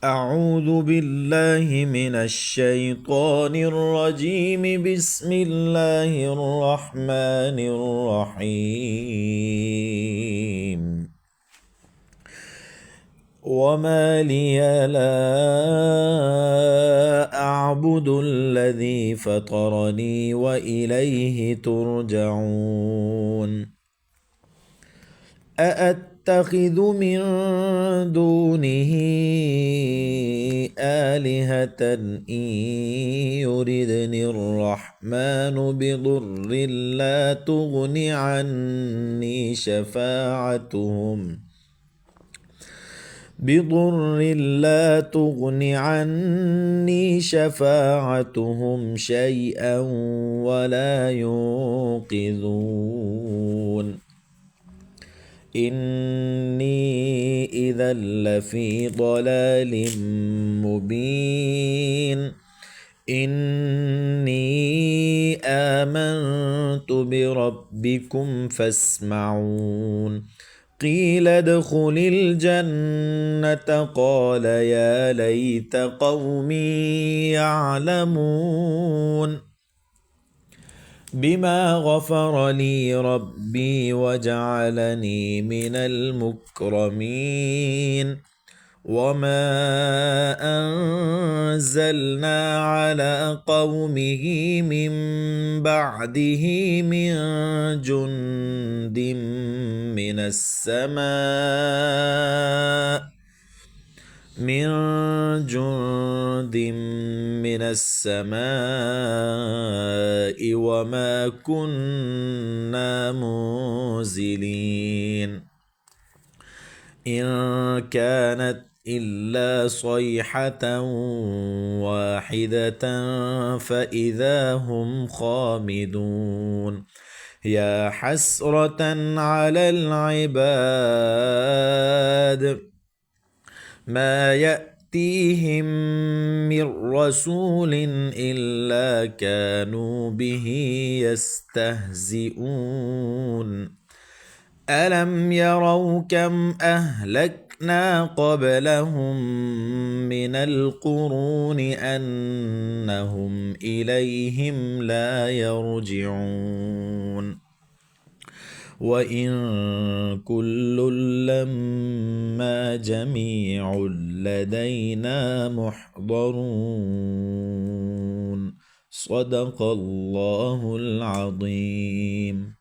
أعوذ بالله من الشيطان الرجيم. بسم الله الرحمن الرحيم. وما لي لا أعبد الذي فطرني وإليه ترجعون. أأتخذ من دونه آلهة إن يردني الرحمن بضر لا تغن عني شفاعتهم شيئا ولا ينقذون. إني إذا لفي ضلال مبين. إني آمنت بربكم فاسمعون. قيل ادخل الجنة قال يا ليت قومي يعلمون. بما غفر لي ربي وجعلني من المكرمين. وما أنزلنا على قومه من بعده من جند من السماء وما كنا منزلين. إن كانت إلا صيحة واحدة فإذا هم خامدون. يا حسرة على العباد ما يأتيهم من رسول إلا كانوا به يستهزئون. ألم يروا كم أهلكنا قبلهم من القرون أنهم إليهم لا يرجعون. وإن كل لما جميع لدينا محضرون. صدق الله العظيم.